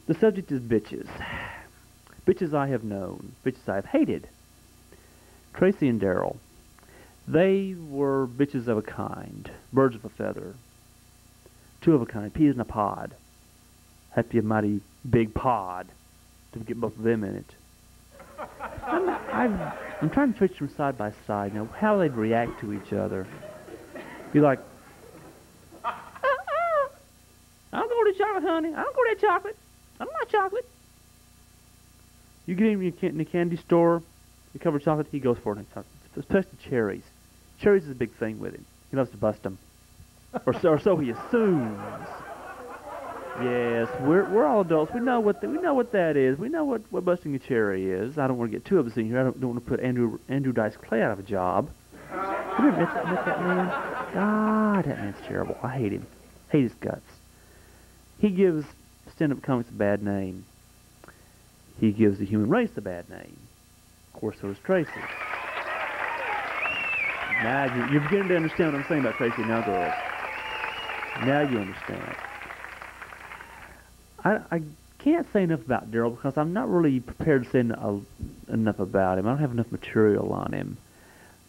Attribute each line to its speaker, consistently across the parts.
Speaker 1: The subject is bitches. Bitches I have known, bitches I have hated. Tracy and Daryl. They were bitches of a kind, birds of a feather. Two of a kind, peas in a pod. Had to be a mighty big pod to get both of them in it. I'm trying to picture them side by side, how they'd react to each other. Be like, I don't go to chocolate, honey. I don't go to that chocolate. I don't like chocolate. You get him in the candy store, you cover chocolate, he goes for it. Especially cherries. Cherries is a big thing with him. He loves to bust them. or so he assumes. Yes, we're all adults. We know what that is. We know what busting a cherry is. I don't want to get too obscene here. I don't want to put Andrew Dice Clay out of a job. You ever met that man? God, that man's terrible. I hate him. Hate his guts. He gives stand-up comics a bad name. He gives the human race a bad name. Of course, so does Tracy. Now you're beginning to understand what I'm saying about Tracy now, girls. Now you understand. I can't say enough about Daryl because I'm not really prepared to say enough about him. I don't have enough material on him.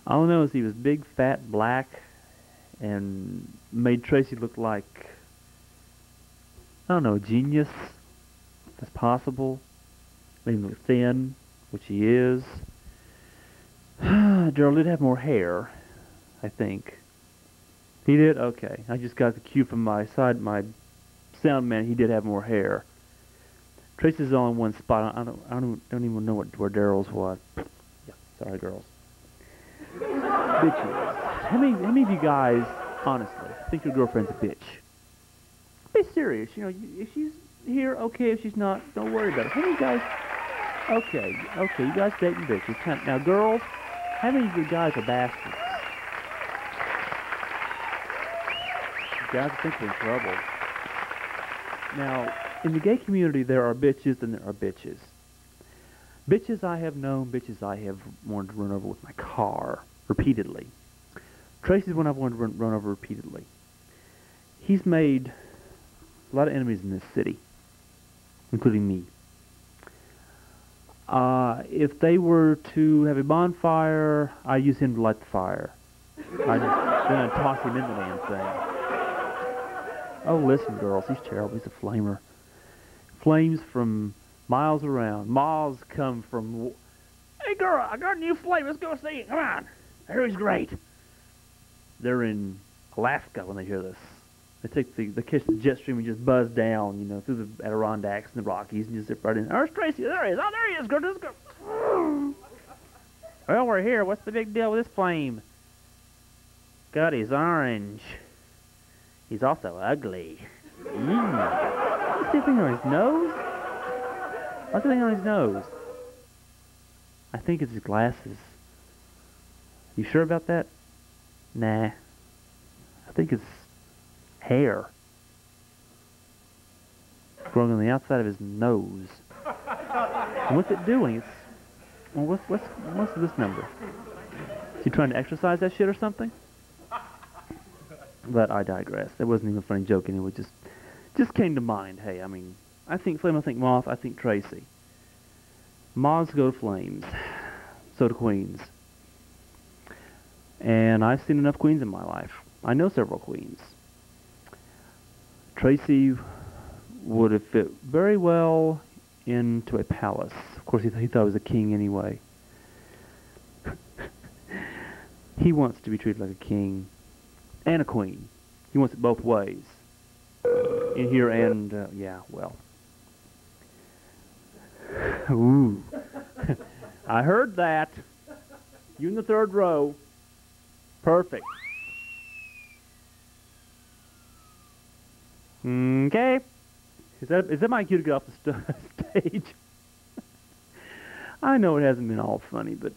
Speaker 1: All I know is he was big, fat, black, and made Tracy look like, I don't know, a genius. If that's possible. Made him look thin, which he is. Daryl did have more hair, I think. He did? Okay. I just got the cue from my sound man. He did have more hair. Tracy's all in one spot. I don't even know where Daryl's was. Yeah, sorry, girls. Bitches. How many of you guys, honestly, think your girlfriend's a bitch? Be serious. If she's here, okay. If she's not, don't worry about it. How many guys? Okay. You guys dating bitches. Now, girls, how many of you guys are bastards? You guys think we're in trouble. Now, in the gay community, there are bitches and there are bitches. Bitches I have known, bitches I have wanted to run over with my car repeatedly. Tracy's one I've wanted to run over repeatedly. He's made a lot of enemies in this city, including me. If they were to have a bonfire, I'd use him to light the fire. Then I'd toss him in the damn thing. Oh, listen, girls, he's terrible. He's a flamer. Flames from miles around. Moths come from... Hey, girl, I got a new flame. Let's go see it. Come on. I hear he's great. They're in Alaska when they hear this. They catch the jet stream and just buzz down, through the Adirondacks and the Rockies and just zip right in. There's Tracy. There he is. Oh, there he is. Go. Let's go. Well, we're here. What's the big deal with this flame? God, he's orange. He's also ugly. What's the thing on his nose? What's the thing on his nose? I think it's his glasses. You sure about that? Nah. I think it's hair growing on the outside of his nose. And what's it doing? What's this number? Is he trying to exercise that shit or something? But I digress. That wasn't even a funny joke anyway. Just came to mind. Hey, I think flame, I think moth, I think Tracy. Moths go to flames. So do queens. And I've seen enough queens in my life. I know several queens. Tracy would have fit very well into a palace. Of course, he thought he was a king anyway. He wants to be treated like a king and a queen. He wants it both ways. In here and, yeah, well. Ooh. I heard that. You in the third row. Perfect. Okay. Is that my cue to get off the stage? I know it hasn't been all funny, but,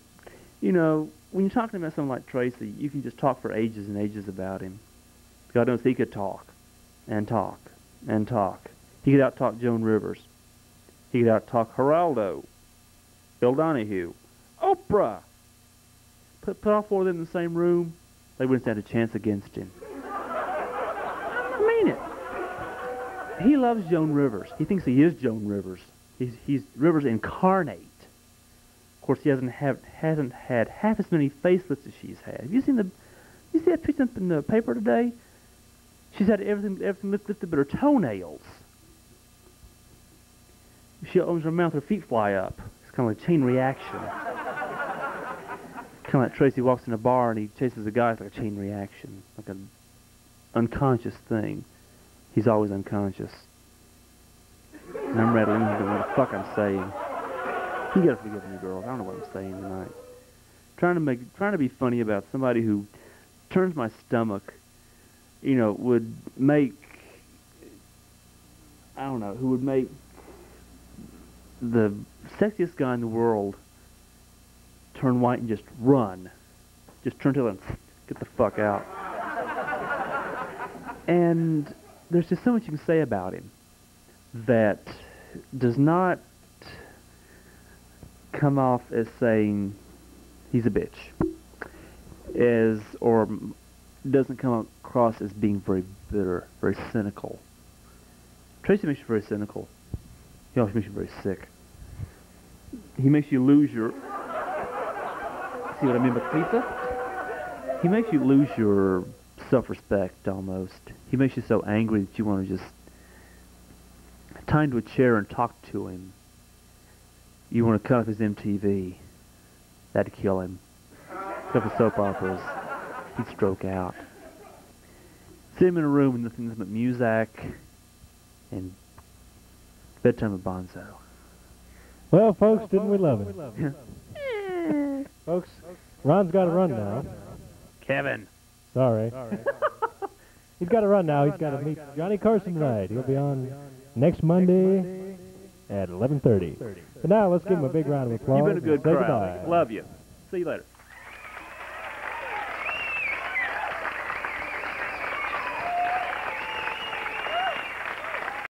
Speaker 1: when you're talking about someone like Tracy, you can just talk for ages and ages about him. God knows he could talk, and talk, and talk. He could out-talk Joan Rivers. He could out-talk Geraldo, Bill Donahue, Oprah. Put all four of them in the same room, they wouldn't stand a chance against him. I mean it. He loves Joan Rivers. He thinks he is Joan Rivers. He's Rivers incarnate. Of course, he hasn't had half as many facelifts as she's had. Have you seen you see that picture in the paper today? She's had everything lifted but her toenails. If she opens her mouth, her feet fly up. It's kind of like a chain reaction. Kind of like Tracy walks in a bar and he chases a guy. It's like a chain reaction, like an unconscious thing. He's always unconscious. And I'm rattling into what the fuck I'm saying. You gotta forgive me, girls. I don't know what I'm saying tonight. Trying to be funny about somebody who turns my stomach. You know, would make. I don't know. Who would make the sexiest guy in the world turn white and just run. Just turn to it and get the fuck out. And there's just so much you can say about him that does not come off as saying he's a bitch, or doesn't come across as being very bitter, very cynical. Tracy makes you very cynical. He also makes you very sick. He makes you lose your... See what I mean by pizza? He makes you lose your self-respect, almost. He makes you so angry that you want to just tie him to a chair and talk to him. You want to cut off his MTV. That'd kill him. Cut off his soap operas. He'd stroke out. Sit him in a room with nothing but Muzak and Bedtime with Bonzo.
Speaker 2: Well, folks, didn't we love it? Folks, Ron's got to run now.
Speaker 1: Kevin.
Speaker 2: Sorry. He's got to run now. He's got to meet Johnny Carson tonight. He'll be on next Monday at 11:30. But now, let's give him a big round of applause.
Speaker 1: You've been a good
Speaker 2: and say
Speaker 1: crowd.
Speaker 2: goodbye.
Speaker 1: Love you. See you later.